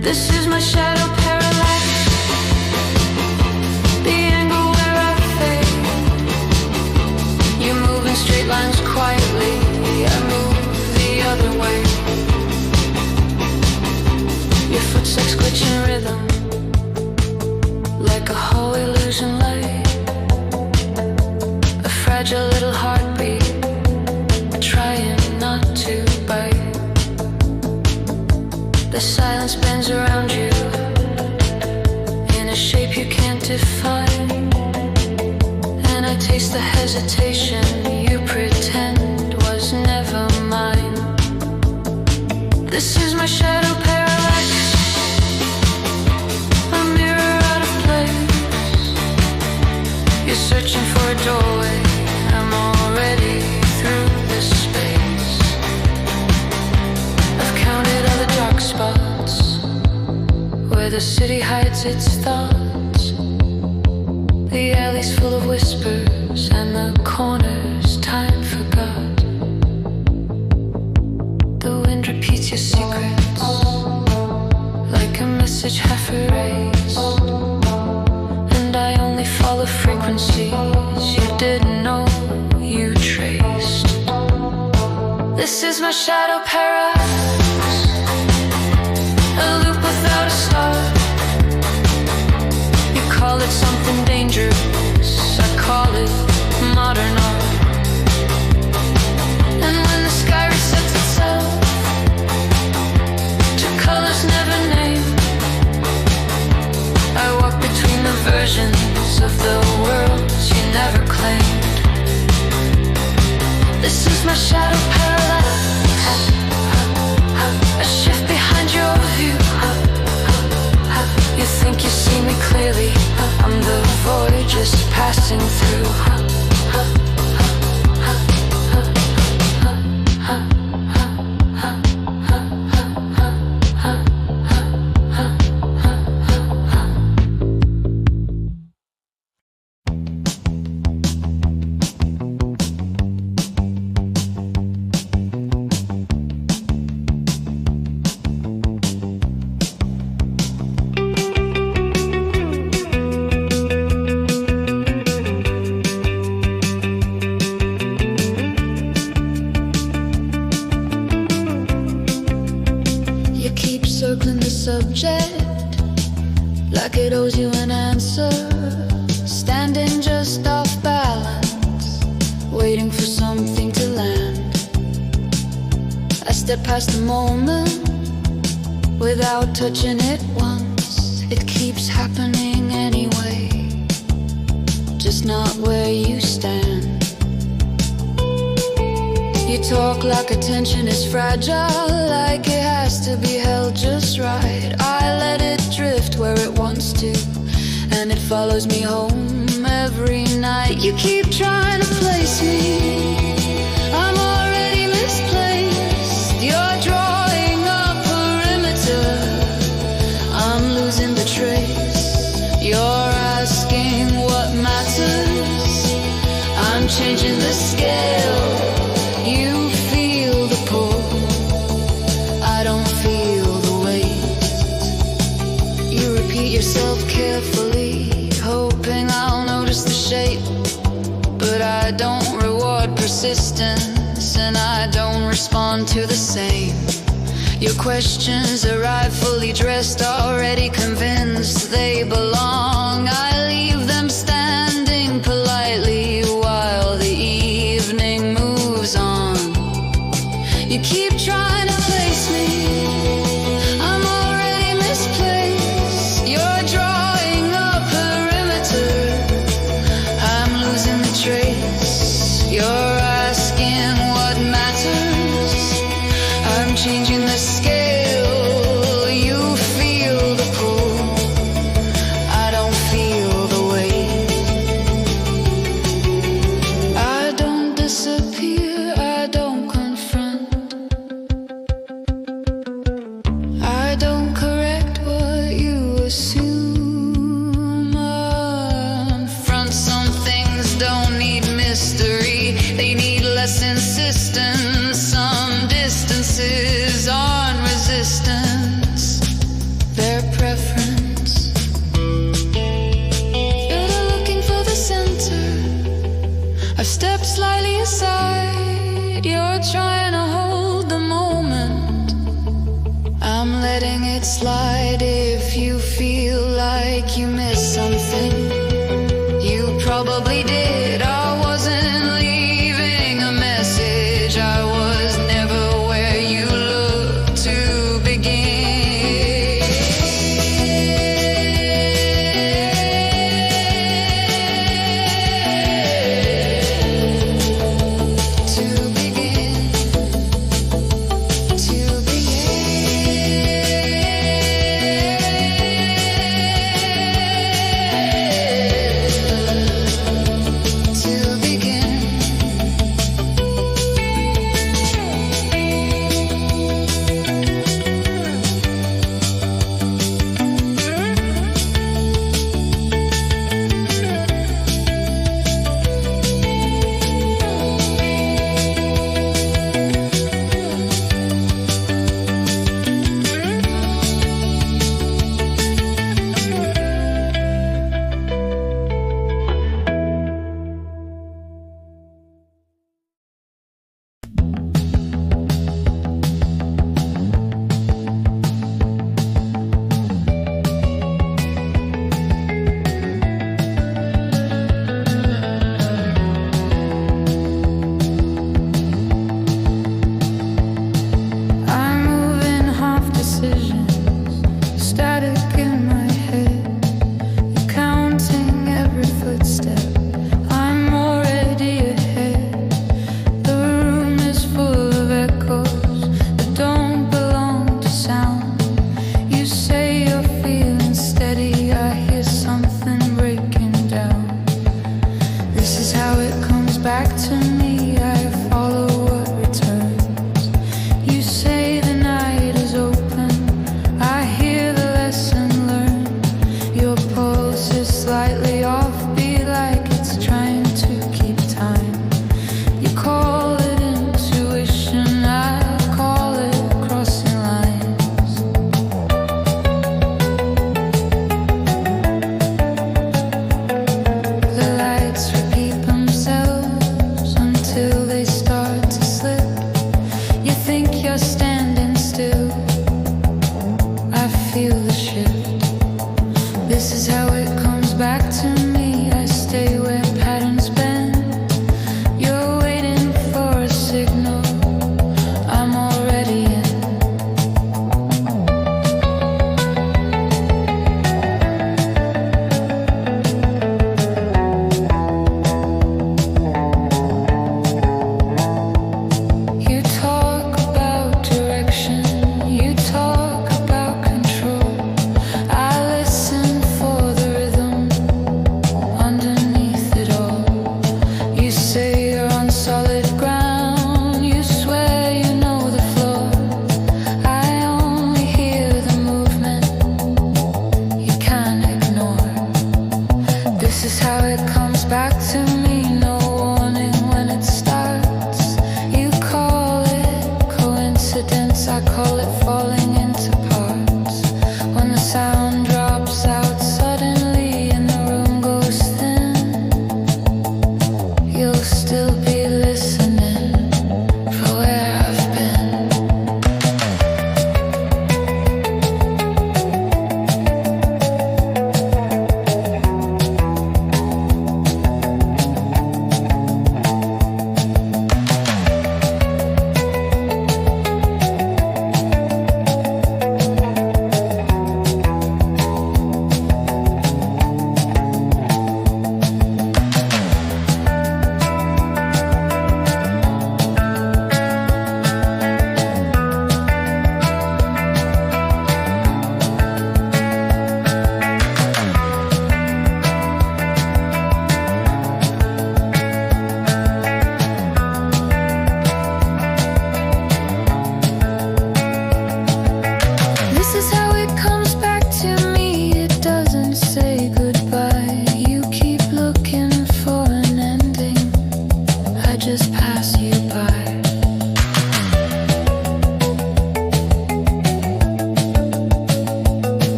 This is my shadow parallax, the angle where I fade. You move in straight lines quietly, I move the other way. Your footsteps glitch in rhythm, like a whole illusion light. A fragile little heartbeat, trying not to bite. The silence bends around you in a shape you can't define. face the hesitation you pretend was never mine. This is my shadow parallax, a mirror out of place. You're searching for a doorway, I'm already through this space. I've counted all the dark spots where the city hides its thoughts. The alleys full of whispers and the corners time forgot. The wind repeats your secrets like a message half erased. And I only follow frequencies you didn't know you traced. This is my shadow parallax, a loop without a start. You call it something dangerous, I call it modern art. And when the sky resets itself to colors never named, I walk between the versions of the worlds you never claimed. This is my shadow parallax, a shift behind your view. You think you see me clearly, I'm the void just passing through. Like it owes you an answer, standing just off balance, waiting for something to land. I step past the moment without touching it once. It keeps happening anyway, just not where you stand. You talk like attention is fragile, like it has to be held just right. I let it drift where it wants to, and it follows me home every night. You keep trying to place me, I'm already misplaced. You're drawing a perimeter, I'm losing the trace. You're asking what matters, I'm changing the scale. You feel the pull, I don't feel the weight. You repeat yourself carefully, hoping I'll notice the shape. But I don't reward persistence, and I don't respond to the same. Your questions arrive fully dressed, already convinced they belong. I leave them standing politely while the evening moves on. You keep trying to place me, I'm already misplaced. You're drawing a perimeter, I'm losing the trace. You're asking what matters, I'm changing the scale. You feel the pull, I don't feel the weight. I don't disappear, I don't confront, I don't correct what you assume. Front some things don't need mystery, they need less insistence. Some distances aren't resistance, they're preference. You're looking for the center, I've stepped slightly aside. You're trying to hold the moment, I'm letting it slide. If you feel like you missed something, you probably did. I wasn't leaving a message, I was never where you looked to begin.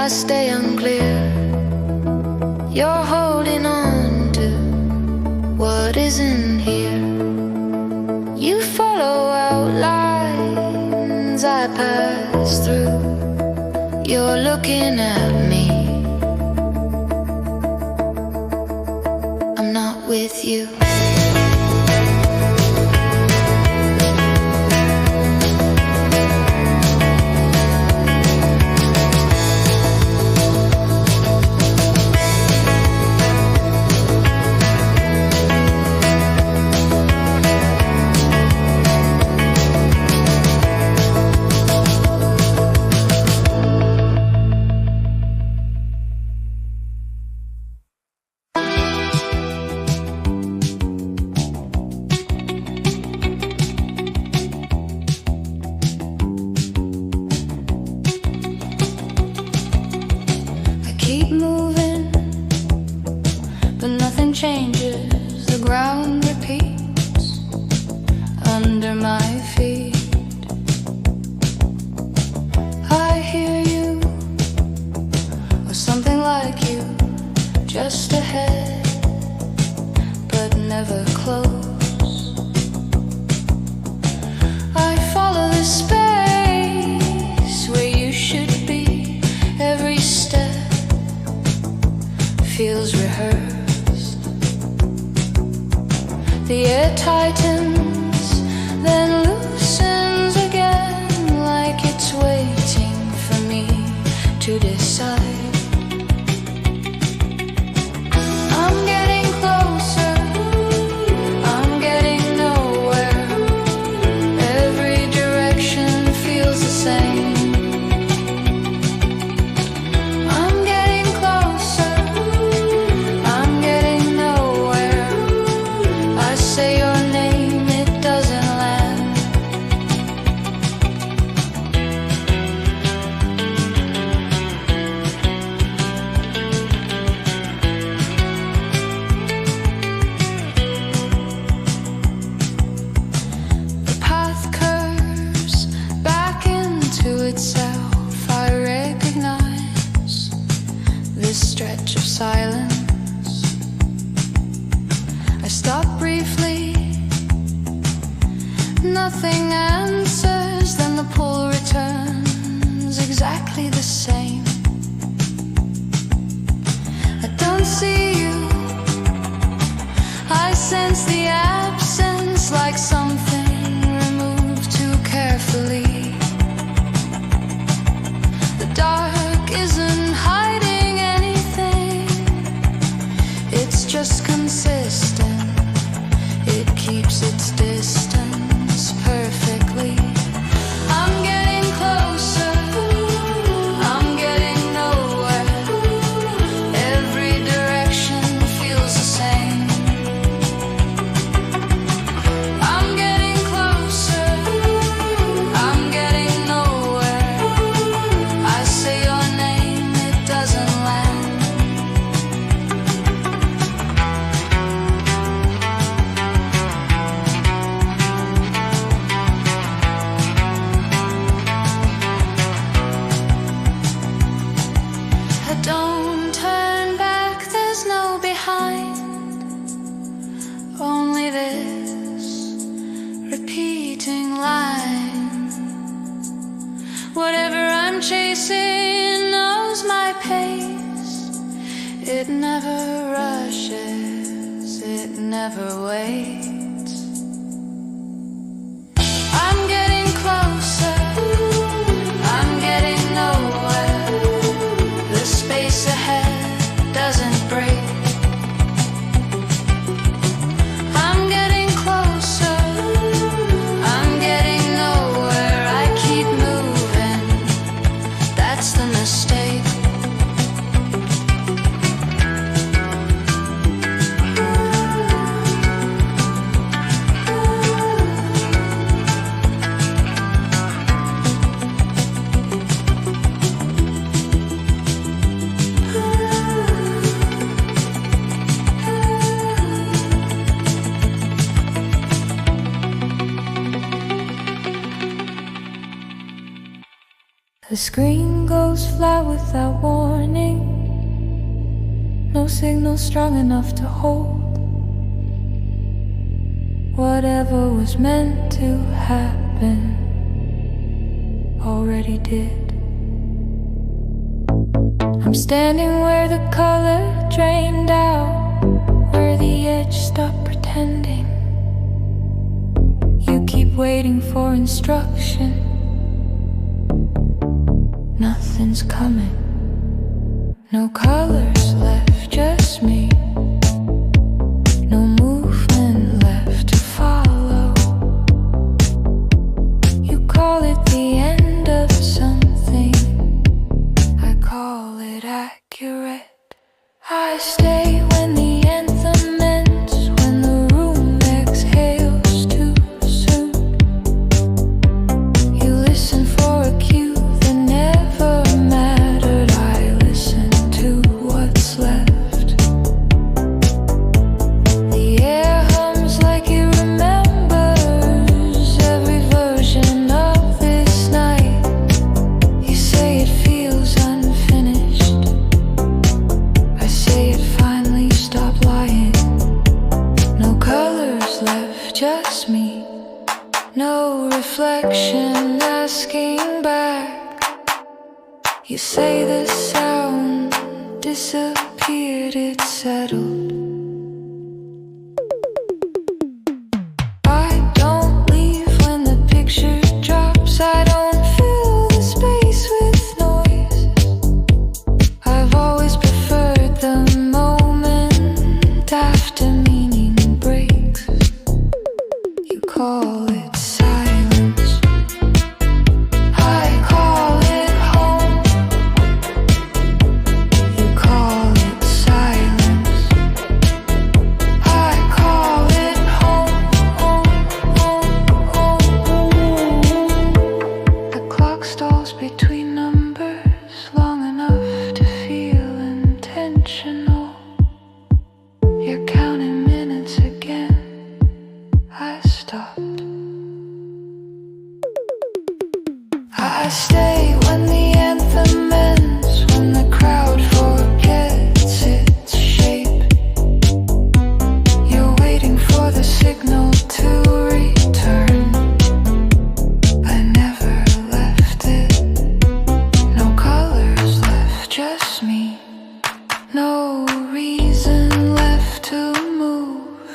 I stay unclear. You're holding on to what isn't here. You follow outlines I pass through. You're looking at me. I'm not with you. Changes, the ground repeats under my feet. I hear you, or something like you, just ahead, but never close. I follow the space where you should be. Every step feels rehearsed. The air tightens, then loosens again, like it's waiting for me to decide. I'm getting closer, I'm getting nowhere. Every direction feels the same. I'm getting closer, I'm getting nowhere. I say your name, it doesn't land. The path curves back into itself. I recognize this stretch of silence. I stop briefly. Nothing answers, then the pull returns exactly the same. I don't see you. I sense the absence, like something removed too carefully. The dark isn't hiding anything. It's just consistent. It keeps its distance perfectly. I'm getting closer, I'm getting nowhere. Every direction feels the same. I'm getting closer, I'm getting nowhere. I say your name, it doesn't land. Don't turn back, there's no behind. Only this repeating line. Whatever I'm chasing knows my pace. It never rushes, it never waits. I'm getting closer, I'm getting nowhere. The space ahead doesn't break. I'm getting closer, I'm getting nowhere. I keep moving, that's the mistake. The screen goes flat without warning. signal strong enough to hold whatever was meant to happen already did. I'm standing where the color drained out, where the edge stopped pretending. You keep waiting for instruction. Nothing's coming. No colors left, just me. No movement left to follow. You call it the end of something, I call it accurate. I stay when the anthem ends, when the room exhales too soon. You listen for a cue that never mattered. I listen to what's left. The air hums like it remembers every version of this night. You say it feels unfinished. I say it finally stopped lying. No colors left, just me. No reflection asking back. You say the sound disappeared, it settled. I don't leave when the picture drops. I don't fill the space with noise. I've always preferred the moment after meaning breaks. You call it silence, I call it home. You call it silence, I call it home, home, home, home. The clock stalls between numbers long enough to feel intentional. You're counting minutes again. I stopped. I stay when the anthem ends, when the crowd forgets its shape. You're waiting for the signal to return. I never left it. No colors left, just me. No reason left to move.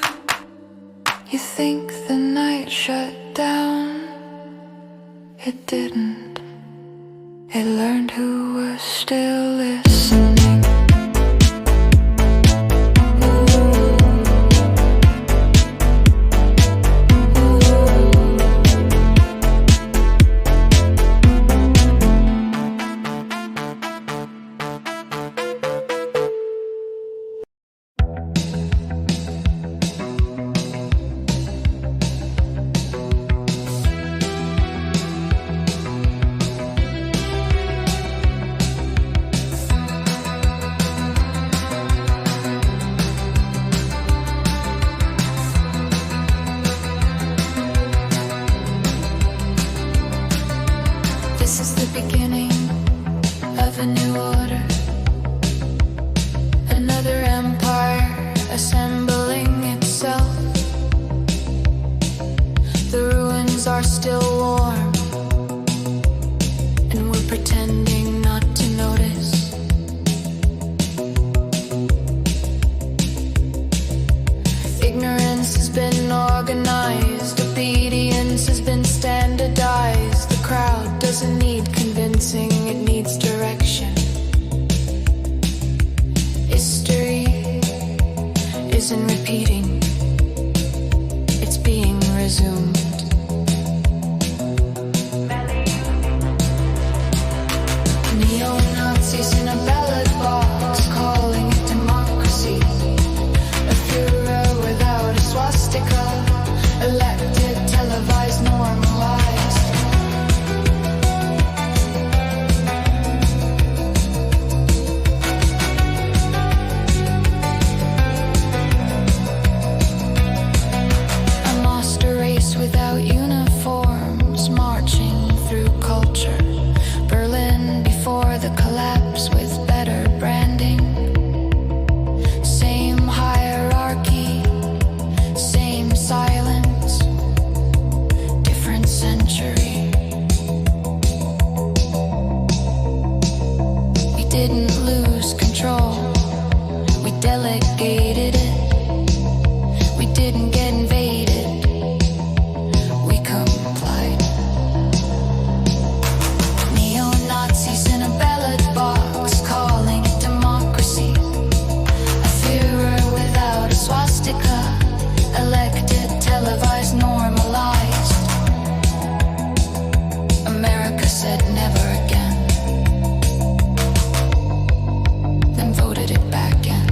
You think the night shut down. It didn't. It learned who was still listening. This is the beginning of a new order. Another empire assembling itself. The ruins are still warm, and we're pretending not to notice. Ignorance has been organized, obedience has been standardized. The crowd doesn't need convincing, it needs direction. History isn't repeating, it's being resumed. Neo-Nazis in a ballot box, calling it democracy. A Führer without a swastika, elected, televised, normalized. A master race without uniforms, marching through culture. Berlin before the collapse with better branding. didn't lose control. We delegated it. We didn't get invaded. We complied. Neo-Nazis in a ballot box calling it democracy. A Führer without a swastika. Elected, televised, normalized. America said never again. Then voted it back in.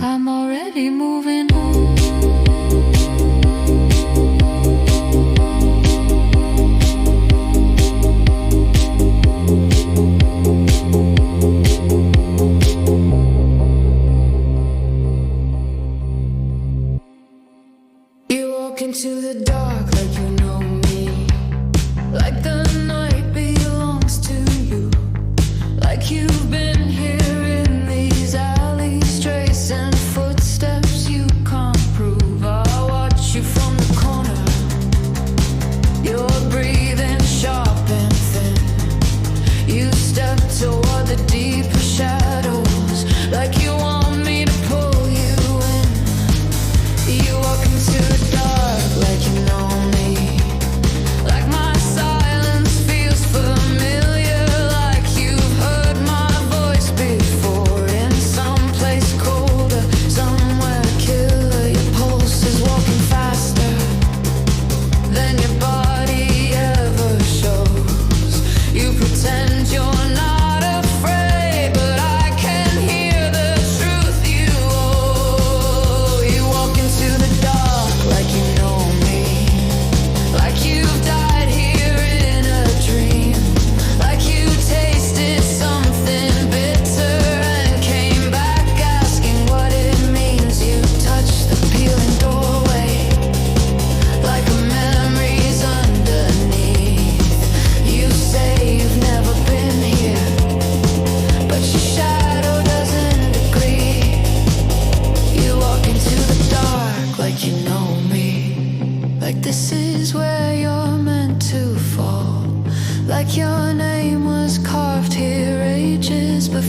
I'm already moving.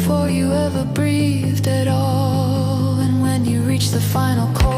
before you ever breathed at all. And when you reach the final chord,